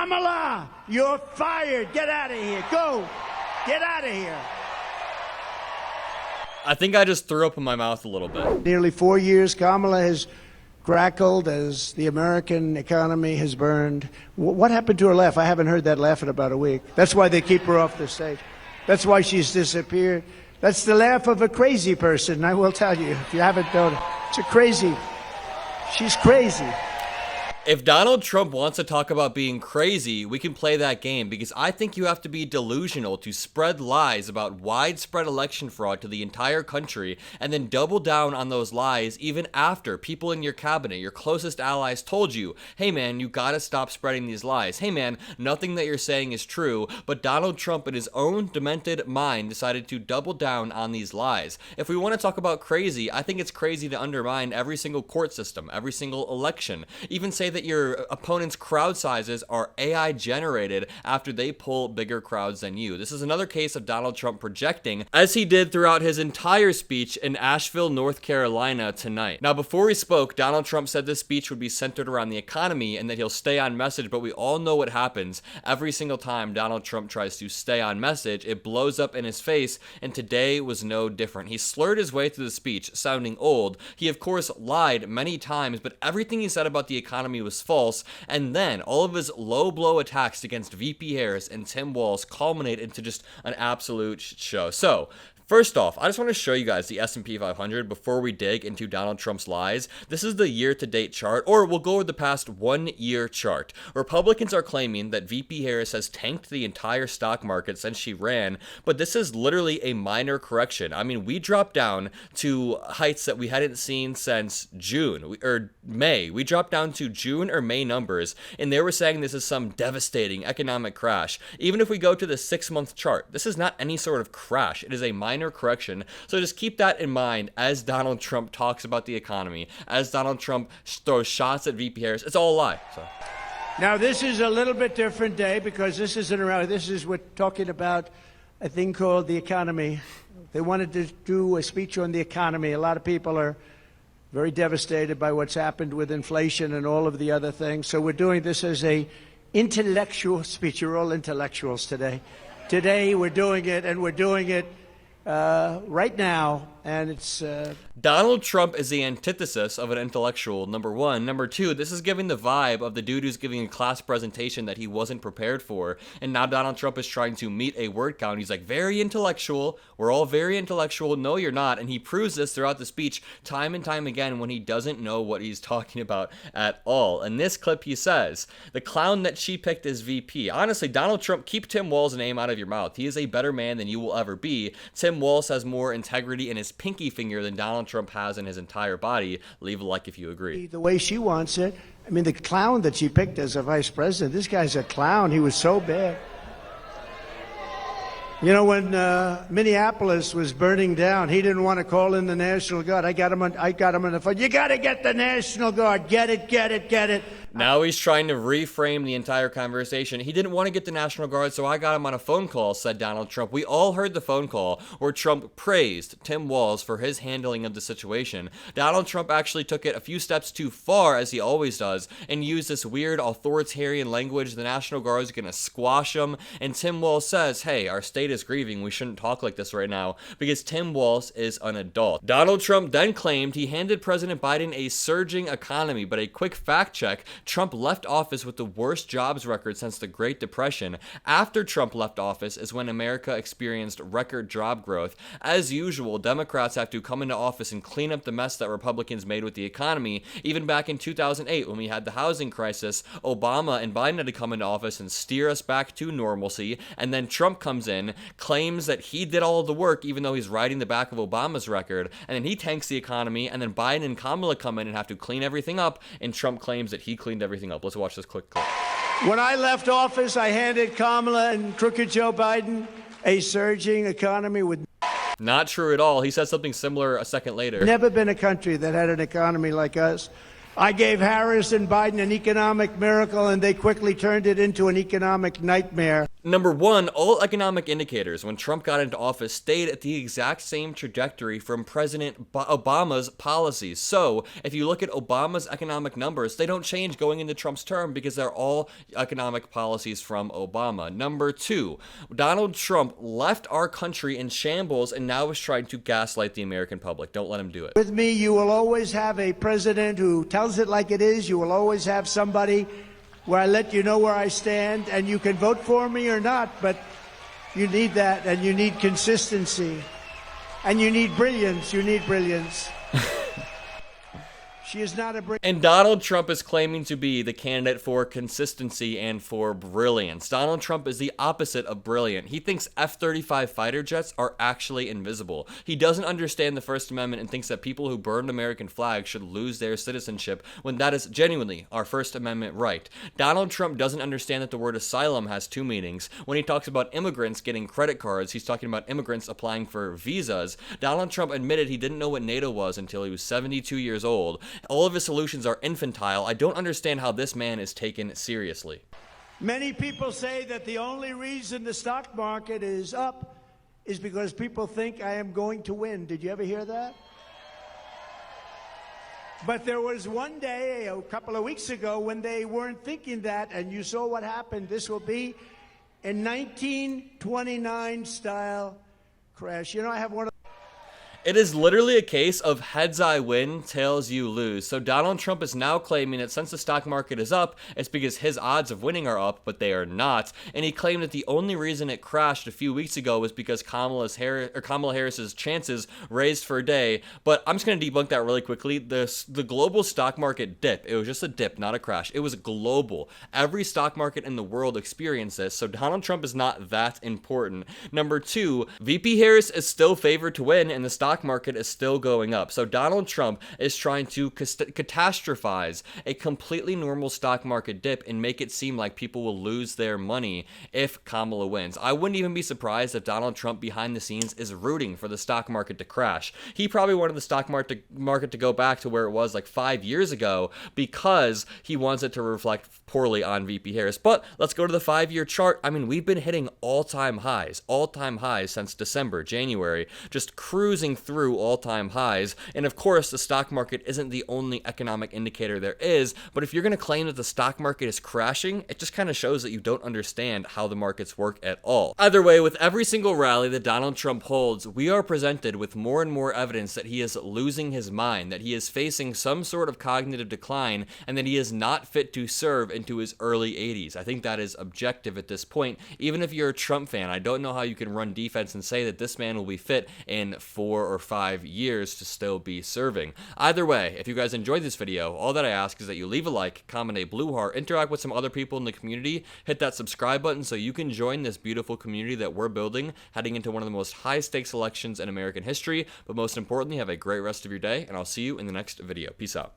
Kamala, you're fired. Get out of here. Go. Get out of here. I think I just threw up in my mouth a little bit. Nearly 4 years, Kamala has crackled as the American economy has burned. What happened to her laugh? I haven't heard that laugh in about a week. That's why they keep her off the stage. That's why she's disappeared. That's the laugh of a crazy person, I will tell you, if you haven't known it. It's a crazy. She's crazy. If Donald Trump wants to talk about being crazy, we can play that game, because I think you have to be delusional to spread lies about widespread election fraud to the entire country and then double down on those lies even after people in your cabinet, your closest allies, told you, hey man, you gotta stop spreading these lies. Hey man, nothing that you're saying is true, but Donald Trump in his own demented mind decided to double down on these lies. If we want to talk about crazy, I think it's crazy to undermine every single court system, every single election, even say that your opponent's crowd sizes are AI generated after they pull bigger crowds than you. This is another case of Donald Trump projecting, as he did throughout his entire speech in Asheville, North Carolina tonight. Now, before he spoke, Donald Trump said this speech would be centered around the economy and that he'll stay on message, but we all know what happens every single time Donald Trump tries to stay on message. It blows up in his face, and today was no different. He slurred his way through the speech, sounding old. He, of course, lied many times, but everything he said about the economy was false, and then all of his low blow attacks against VP Harris and Tim Walz culminate into just an absolute show. So, first off, I just want to show you guys the S&P 500 before we dig into Donald Trump's lies. This is the year-to-date chart, or we'll go over the past 1 year chart. Republicans are claiming that VP Harris has tanked the entire stock market since she ran, but this is literally a minor correction. I mean, we dropped down to heights that we hadn't seen since June, or May. We dropped down to June or May numbers, and they were saying this is some devastating economic crash. Even if we go to the 6-month chart, this is not any sort of crash. It is a minor correction. So just keep that in mind as Donald Trump talks about the economy, as Donald Trump throws shots at VP Harris. It's all a lie. So. Now, this is a little bit different day because this isn't around. We're talking about a thing called the economy. They wanted to do a speech on the economy. A lot of people are very devastated by what's happened with inflation and all of the other things. So we're doing this as a intellectual speech. You're all intellectuals today. Today we're doing it, and we're doing it right now, and it's Donald Trump is the antithesis of an intellectual, number one. Number two, this is giving the vibe of the dude who's giving a class presentation that he wasn't prepared for, and now Donald Trump is trying to meet a word count. He's like, very intellectual, we're all very intellectual. No, you're not. And he proves this throughout the speech time and time again when he doesn't know what he's talking about at all. In this clip, he says, the clown that she picked is VP. Honestly, Donald Trump, keep Tim Walz's name out of your mouth. He is a better man than you will ever be. Tim Walz has more integrity in his pinky finger than Donald Trump has in his entire body. Leave a like if you agree. The way she wants it. I mean, the clown that she picked as a vice president, this guy's a clown. He was so bad. You know, when Minneapolis was burning down, he didn't want to call in the National Guard. I got him on the phone. You got to get the National Guard. Get it. Now he's trying to reframe the entire conversation. He didn't want to get the National Guard, so I got him on a phone call, said Donald Trump. We all heard the phone call where Trump praised Tim Walz for his handling of the situation. Donald Trump actually took it a few steps too far, as he always does, and used this weird authoritarian language. The National Guard is going to squash him. And Tim Walz says, hey, our state is grieving. We shouldn't talk like this right now, because Tim Walz is an adult. Donald Trump then claimed he handed President Biden a surging economy, but a quick fact check, Trump left office with the worst jobs record since the Great Depression. After Trump left office is when America experienced record job growth. As usual, Democrats have to come into office and clean up the mess that Republicans made with the economy. Even back in 2008, when we had the housing crisis, Obama and Biden had to come into office and steer us back to normalcy, and then Trump comes in, claims that he did all of the work, even though he's riding the back of Obama's record, and then he tanks the economy, and then Biden and Kamala come in and have to clean everything up, and Trump claims that he cleaned everything up. Let's watch this quick clip. When I left office, I handed Kamala and crooked Joe Biden a surging economy with... Not true at all. He said something similar a second later. Never been a country that had an economy like us. I gave Harris and Biden an economic miracle, and they quickly turned it into an economic nightmare. Number one, all economic indicators when Trump got into office stayed at the exact same trajectory from President Obama's policies. So, if you look at Obama's economic numbers, they don't change going into Trump's term because they're all economic policies from Obama. Number two, Donald Trump left our country in shambles and now is trying to gaslight the American public. Don't let him do it. With me, you will always have a president who tells it like it is. You will always have somebody where I let you know where I stand, and you can vote for me or not, but you need that, and you need consistency, and you need brilliance. You need brilliance. She is not a brilliant. And Donald Trump is claiming to be the candidate for consistency and for brilliance. Donald Trump is the opposite of brilliant. He thinks F-35 fighter jets are actually invisible. He doesn't understand the First Amendment and thinks that people who burned American flags should lose their citizenship when that is genuinely our First Amendment right. Donald Trump doesn't understand that the word asylum has two meanings. When he talks about immigrants getting credit cards, he's talking about immigrants applying for visas. Donald Trump admitted he didn't know what NATO was until he was 72 years old. All of his solutions are infantile. I don't understand how this man is taken seriously. Many people say that the only reason the stock market is up is because people think I am going to win. Did you ever hear that? But there was one day, a couple of weeks ago, when they weren't thinking that, and you saw what happened. This will be a 1929 style crash. You know, I have one of It is literally a case of heads I win, tails you lose. So Donald Trump is now claiming that since the stock market is up, it's because his odds of winning are up, but they are not. And he claimed that the only reason it crashed a few weeks ago was because Kamala Harris's chances raised for a day. But I'm just going to debunk that really quickly. The global stock market dip, it was just a dip, not a crash. It was global. Every stock market in the world experienced this, so Donald Trump is not that important. Number two, VP Harris is still favored to win, and the stock market is still going up. So Donald Trump is trying to catastrophize a completely normal stock market dip and make it seem like people will lose their money if Kamala wins. I wouldn't even be surprised if Donald Trump behind the scenes is rooting for the stock market to crash. He probably wanted the stock market to go back to where it was like 5 years ago because he wants it to reflect poorly on VP Harris. But let's go to the 5-year chart. I mean, we've been hitting all-time highs since December, January, just cruising through all-time highs. And of course, the stock market isn't the only economic indicator there is, but if you're going to claim that the stock market is crashing, it just kind of shows that you don't understand how the markets work at all. Either way, with every single rally that Donald Trump holds, we are presented with more and more evidence that he is losing his mind, that he is facing some sort of cognitive decline, and that he is not fit to serve into his early 80s. I think that is objective at this point. Even if you're a Trump fan, I don't know how you can run defense and say that this man will be fit in 4 or 5 years to still be serving. Either way, if you guys enjoyed this video, all that I ask is that you leave a like, comment a blue heart, interact with some other people in the community, hit that subscribe button so you can join this beautiful community that we're building, heading into one of the most high-stakes elections in American history. But most importantly, have a great rest of your day, and I'll see you in the next video. Peace out.